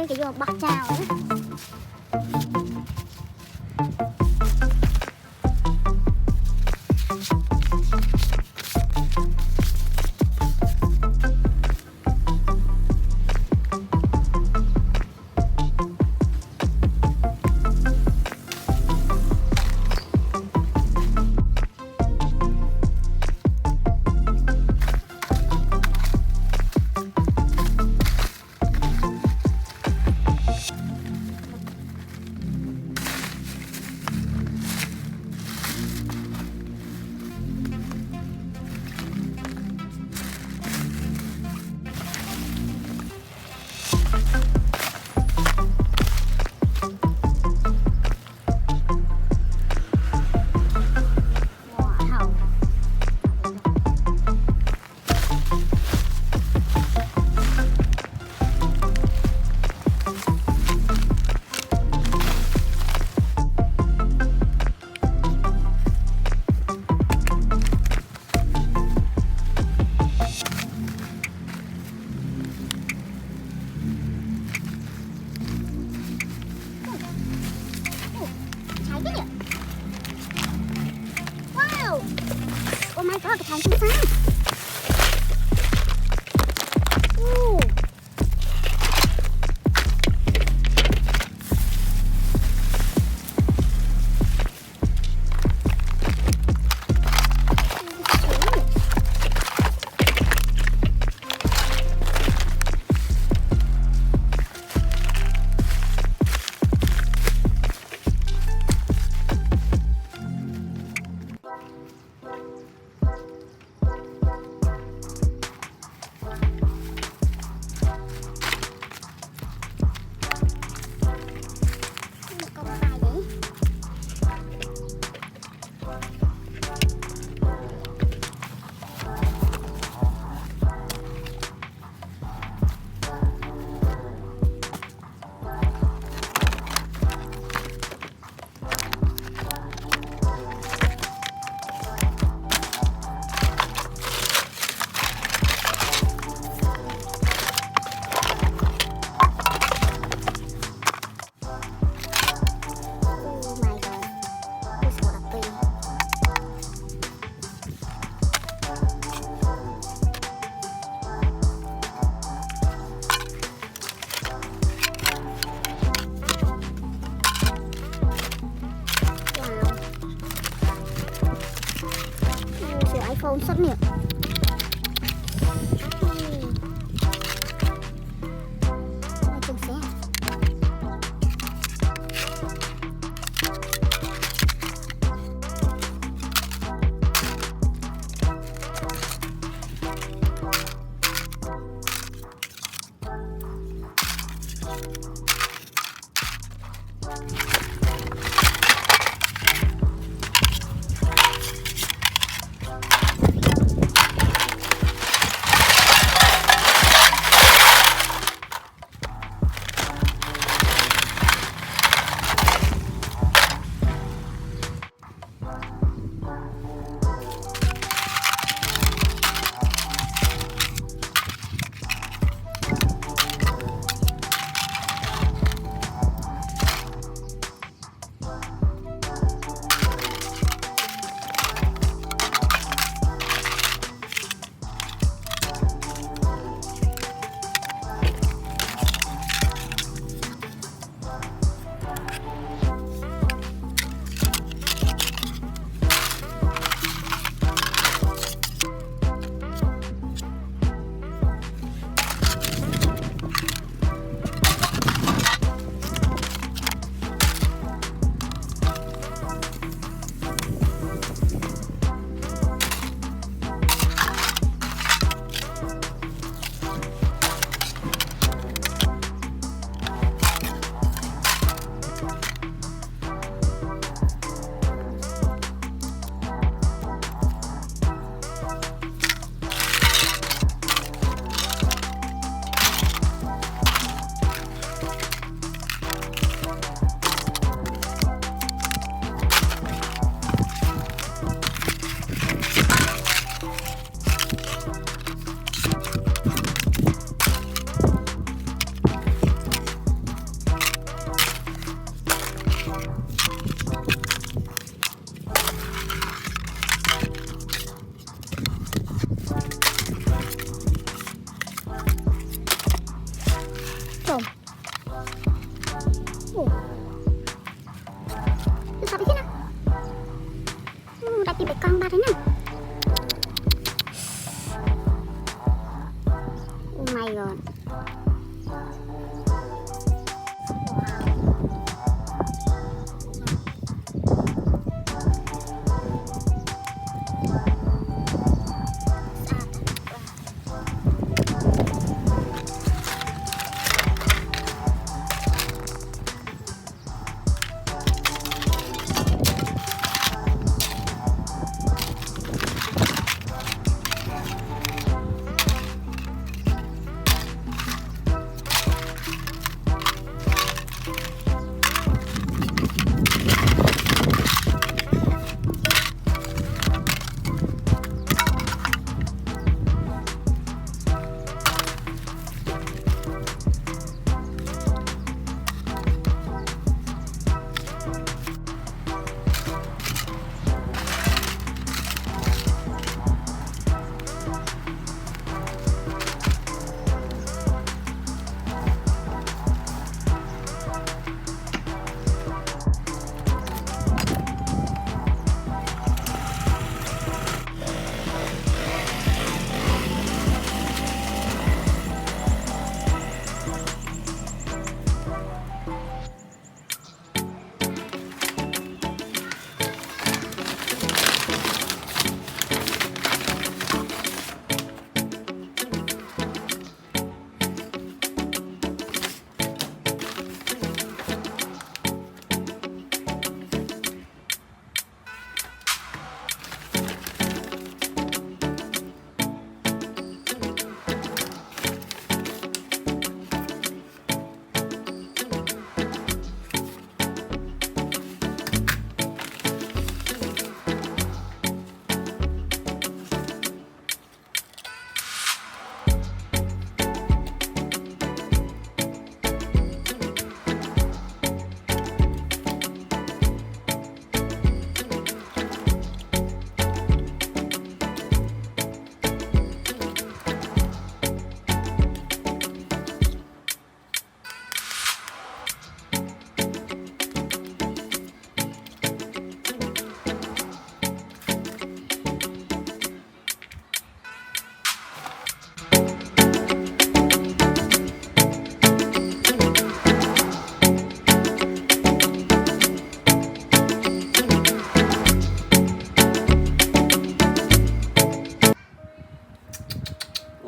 cái vô bắt chào ấy. Cái thành xinh xắn. iPhone xuất miệng.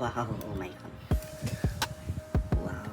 ว้าวโอ้ไม่ครับว้าว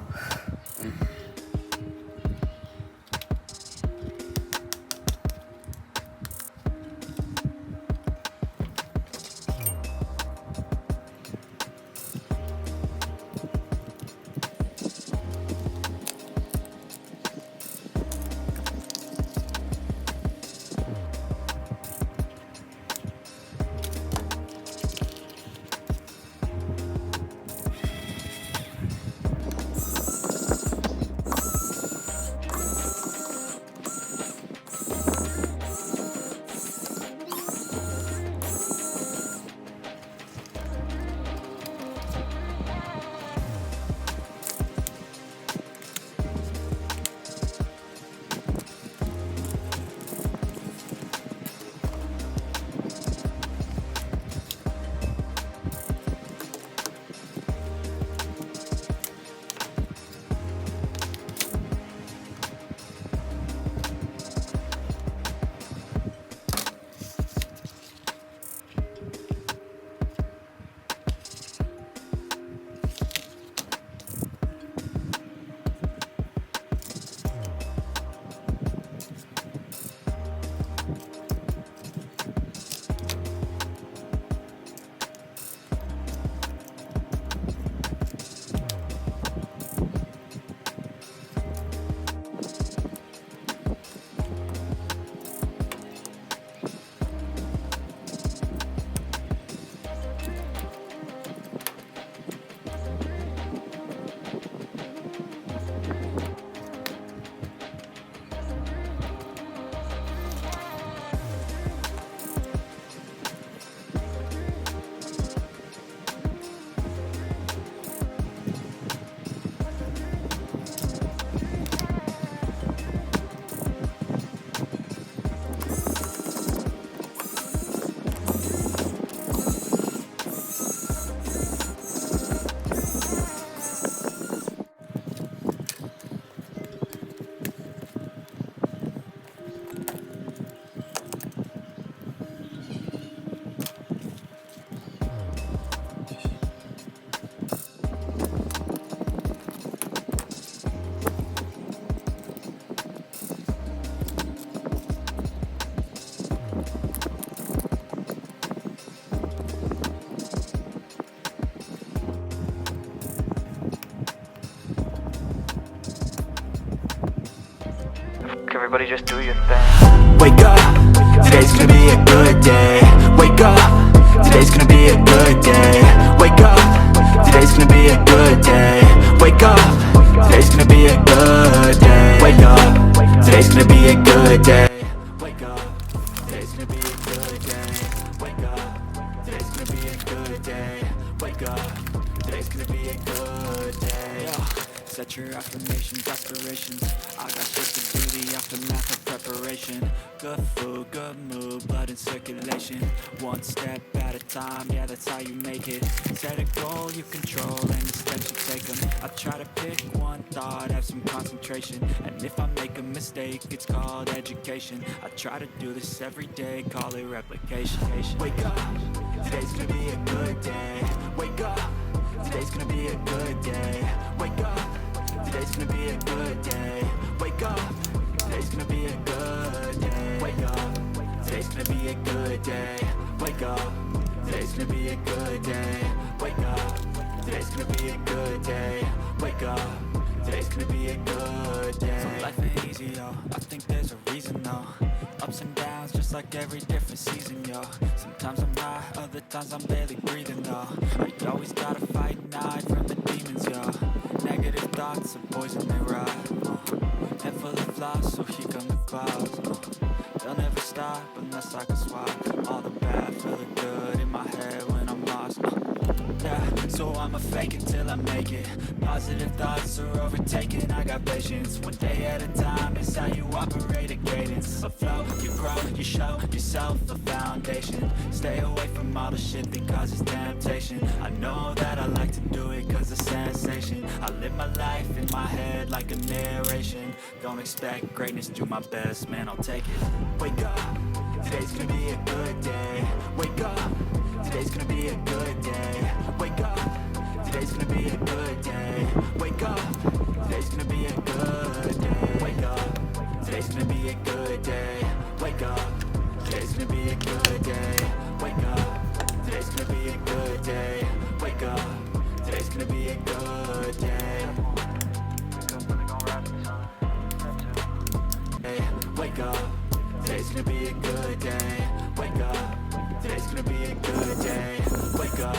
Everybody just do your thing. Wake up, today's gonna be a good day. Wake up, today's gonna be a good day. Wake up, today's gonna be a good day. Wake up, today's gonna be a good day. Wake up, today's gonna be a good day. Wake up, today's gonna be a good day. Wake up, today's gonna be a good day. Wake up, today's gonna be a good day. Set your affirmations, aspirations. I got shit to do, the aftermath of preparation. Good food, good mood, blood in circulation. One step at a time, yeah, that's how you make it. Set a goal you control and the steps you take them. I try to pick one thought, have some concentration. And if I make a mistake, it's called education. I try to do this every day, call it replication. Wake up, today's gonna be a good day. Wake up, today's gonna be a good day. Wake up, today's gonna be a good day. Wake up, today's gonna be a good day. Wake up, today's gonna be a good day. Wake up, today's gonna be a good day. Wake up, today's gonna be a good day. Wake up, today's gonna be a good day. So life ain't easy, yo, I think there's a reason, though. Ups and downs, just like every different season, yo. Sometimes I'm high, other times I'm barely breathing, though. You always gotta fight and hide from the demons, yo. Negative thoughts are poison, they rot. Head full of flaws, so here come the clouds. They'll never stop unless I can swap all the bad, feeling good in my head when I'm lost. Yeah, so I'ma fake it till I make it. Positive thoughts are overtaken, I got patience. One day at a time is how you operate a cadence. A flow, you grow, you show yourself a foundation. Stay away from all the shit that causes temptation. I know that I like to do it cause it's sensation. I live my life in my head like a narration. Don't expect greatness, do my best, man, I'll take it. Wake up, today's gonna be a good day. Wake up, today's gonna be a good day. Wake up, today's gonna be a good day. Wake up, today's gonna be a good day. Wake up, today's gonna be a good day. Wake up, today's gonna be a good day. Wake up, today's gonna be a good day. Wake up, today's gonna be a good day. Hey, wake up, today's gonna be a good day. Wake up, today's gonna be a good day. Wake up,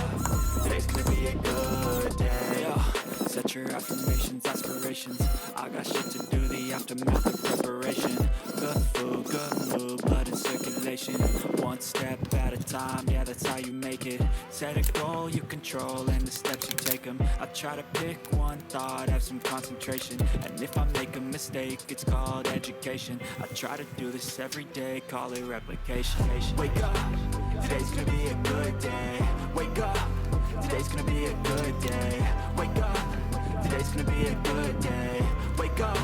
today's gonna be a good day. Yeah. Set your affirmations, aspirations. I got shit to do, the aftermath of preparation. Good food, good mood, blood in circulation. One step at a time, yeah, that's how you make it. Set a goal you control and the steps you take them. I try to pick one thought, have some concentration. And if I make a mistake, it's called education. I try to do this every day, call it replication. Wake up, today's gonna be a good day. Wake up, today's gonna be a good day. Wake up, today's gonna be a good day. Wake up,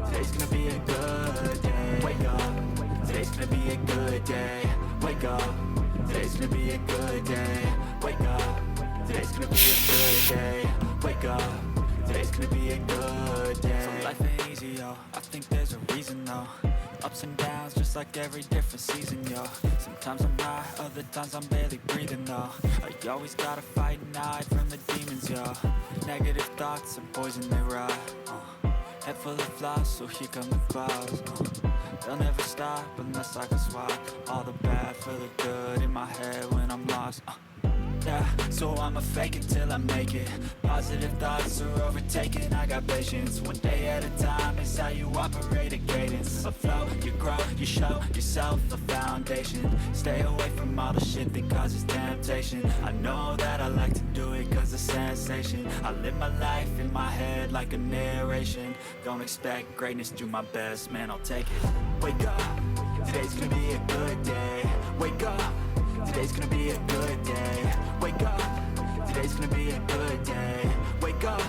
today's gonna be a good day. Wake up, today's gonna be a good day. Wake up, today's gonna be a good day. Wake up, today's gonna be a good day. Wake up, today's gonna be a good day. So life ain't easy, yo, I think there's a reason, though. Ups and downs, just like every different season, yo. Sometimes I'm high, other times I'm barely breathing, though. I always gotta fight and hide from the demons, yo. Negative thoughts are poison, they rot. Head full of flies, so here come the clouds. They'll never stop unless I can swap all the bad for the good in my head when I'm lost. Yeah, so I'ma fake it till I make it. Positive thoughts are overtaken, I got patience. One day at a time is how you operate a cadence. A flow, you grow, you show yourself a foundation. Stay away from all the shit that causes temptation. I know that I like to do it cause it's sensation. I live my life in my head like a narration. Don't expect greatness, do my best, man, I'll take it. Wake up, today's gonna be a good day. Wake up, today's gonna be a good day. Wake up, today's gonna be a good day. Wake up,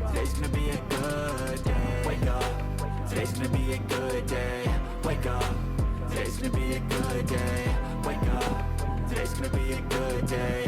today's gonna be a good day. Wake up, today's gonna be a good day. Wake up, today's gonna be a good day. Wake up, today's gonna be a good day.